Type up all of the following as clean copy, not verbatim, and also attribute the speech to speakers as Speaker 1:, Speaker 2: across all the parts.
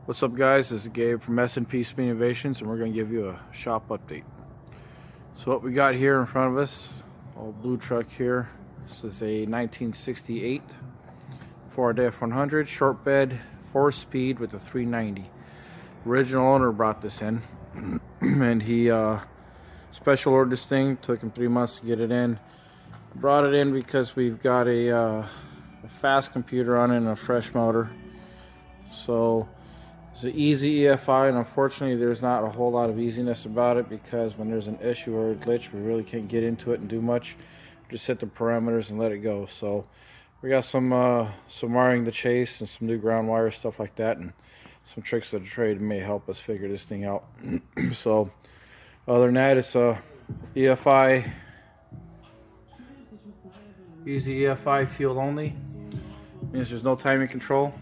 Speaker 1: What's up, guys? This is Gabe from S&P Speed Innovations, and we're going to give you a shop update. So what we got here in front of us, old blue truck here. This is a 1968 Ford F100 short bed, 4-speed with a 390. Original owner brought this in, and he special ordered this thing. Took him 3 months to get it in. Brought it in because we've got a fast computer on it and a fresh motor. So it's an easy EFI, and unfortunately there's not a whole lot of easiness about it, because when there's an issue or a glitch, we really can't get into it and do much. Just hit the parameters and let it go. So we got some wiring to chase and some new ground wire, stuff like that, and some tricks of the trade may help us figure this thing out. So other than that, it's a EFI, easy EFI, field only. Means there's no timing control.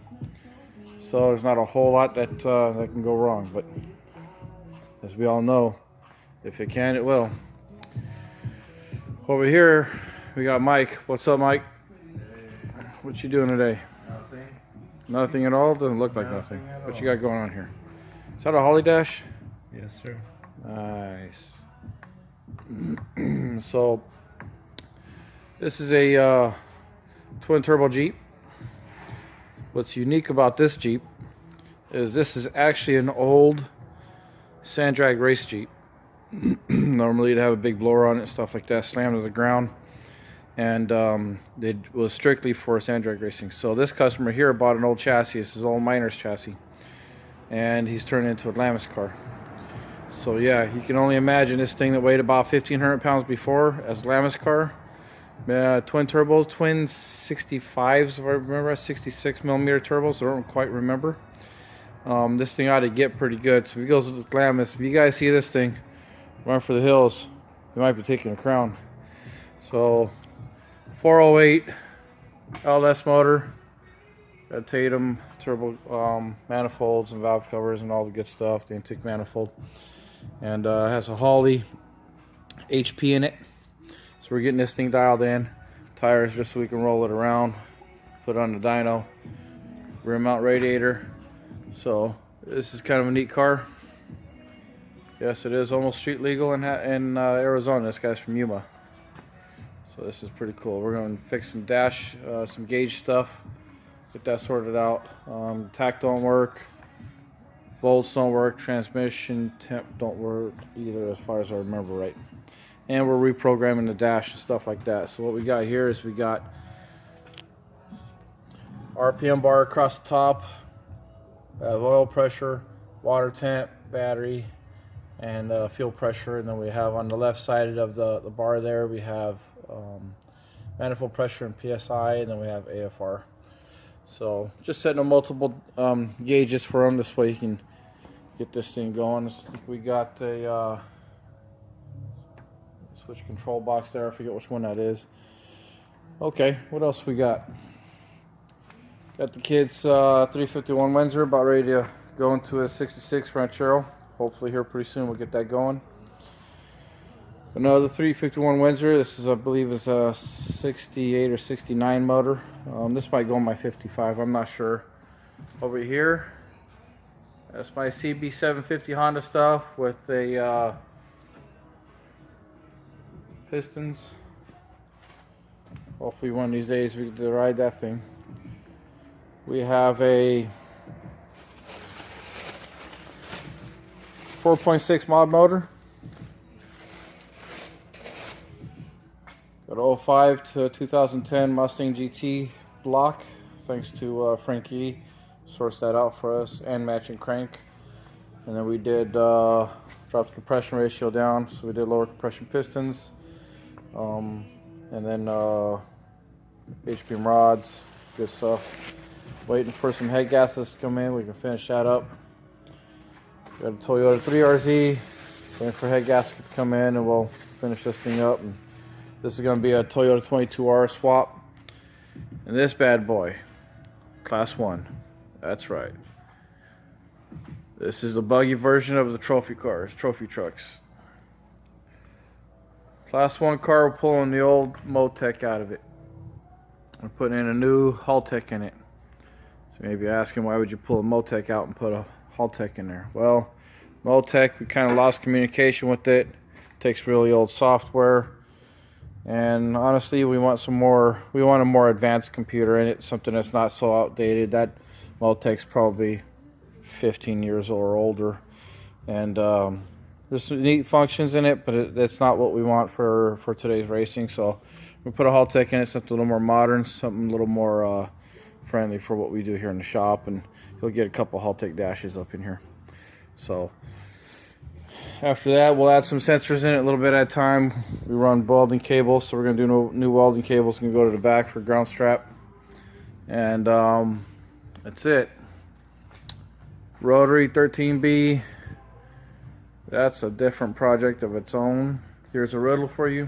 Speaker 1: So there's not a whole lot that can go wrong, but as we all know, if it can, it will. Over here, we got Mike. What's up, Mike?
Speaker 2: Hey.
Speaker 1: What you doing today?
Speaker 2: Nothing.
Speaker 1: Nothing at all? Doesn't look like nothing. What you got going on here? Is that a Holly Dash?
Speaker 2: Yes, sir.
Speaker 1: Nice. So this is a twin turbo Jeep. What's unique about this Jeep is this is actually an old sand drag race Jeep. Normally you'd have a big blower on it and stuff like that, slammed to the ground, and it was strictly for sand drag racing. So this customer here bought an old chassis. This is old miner's chassis, and he's turned it into a Lamis car. So yeah, you can only imagine this thing that weighed about 1,500 pounds before as a Lamis car. Twin turbos, twin 65s, if I remember, 66 millimeter turbos. I don't quite remember. This thing ought to get pretty good. So if he goes with Lamis, if you guys see this thing run for the hills, you might be taking a crown. So 408 LS motor, got Tatum turbo manifolds and valve covers and all the good stuff, the intake manifold, and has a Holley HP in it. So we're getting this thing dialed in. Tires just so we can roll it around, put it on the dyno, rear mount radiator. So this is kind of a neat car. Yes, it is almost street legal in Arizona. This guy's from Yuma. So this is pretty cool. We're going to fix some dash, some gauge stuff, get that sorted out. Tach don't work, volts don't work, transmission temp don't work either, as far as I remember right. And we're reprogramming the dash and stuff like that. So what we got here is we got RPM bar across the top, oil pressure, water temp, battery, and fuel pressure. And then we have on the left side of the bar there, we have manifold pressure and PSI, and then we have AFR. So just setting up multiple gauges for them, this way you can get this thing going. We got a switch control box there. I forget which one that is. Okay, what else we got? Got the kids 351 Windsor about ready to go into a 66 Ranchero. Hopefully here pretty soon we'll get that going. Another 351 Windsor. This is, I believe, is a 68 or 69 motor. This might go on my 55. I'm not sure. Over here, that's my CB750 Honda stuff with a pistons. Hopefully one of these days we get to ride that thing. We have a 4.6 mod motor. Got an 05 to 2010 Mustang GT block, thanks to Frankie, sourced that out for us, and matching crank. And then we did drop the compression ratio down, so we did lower compression pistons. And then HPM rods, good stuff. Waiting for some head gaskets to come in. We can finish that up. Got a Toyota 3RZ, waiting for head gasket to come in, and we'll finish this thing up. And this is going to be a Toyota 22R swap. And this bad boy, Class 1. That's right. This is the buggy version of the trophy cars, trophy trucks. Class 1 car, we're pulling the old Motec out of it. We're putting in a new Haltech in it. So maybe asking, why would you pull a Motec out and put a Haltech in there? Well, Motec, we kind of lost communication with it. Takes really old software, and honestly, we want a more advanced computer in it, something that's not so outdated. That Motec's probably 15 years or older, and there's some neat functions in it, but that's not what we want for today's racing. So we put a Haltech in it, something a little more modern, something a little more friendly for what we do here in the shop, and you'll get a couple Haltech dashes up in here. So after that, we'll add some sensors in it a little bit at a time. We run welding cables, so we're going to do new welding cables. Going to go to the back for ground strap, and that's it. Rotary 13B. That's a different project of its own. Here's a riddle for you.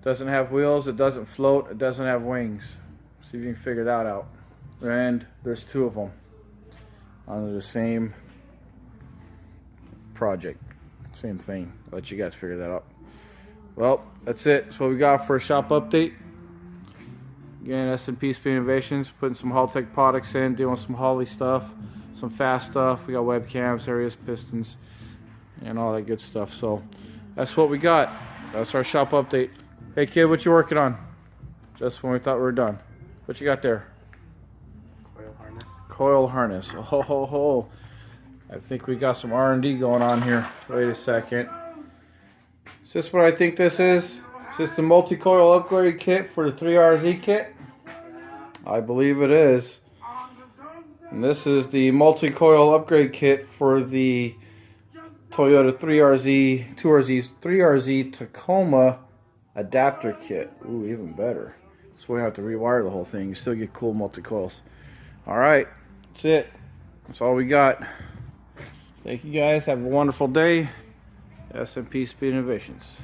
Speaker 1: Doesn't have wheels, it doesn't float, it doesn't have wings. See if you can figure that out. And there's two of them on the same project. Same thing. I'll let you guys figure that out. Well, that's it. That's what we got for a shop update. Again, S&P Speed Innovations, putting some Haltech products in, doing some Holley stuff, some fast stuff. We got webcams, Arias pistons, and all that good stuff. So that's what we got. That's our shop update. Hey kid, what you working on? Just when we thought we were done. What you got there?
Speaker 2: Coil harness.
Speaker 1: Coil harness. Oh ho ho ho. I think we got some R&D going on here. Wait a second. Is this what I think this is? Is this the multi-coil upgrade kit for the 3RZ kit? I believe it is. And this is the multi-coil upgrade kit for the Toyota 3RZ Tacoma adapter kit. Ooh, even better. So we don't have to rewire the whole thing. You still get cool multi-coils. Alright, that's it. That's all we got. Thank you guys. Have a wonderful day. S&P Speed Innovations.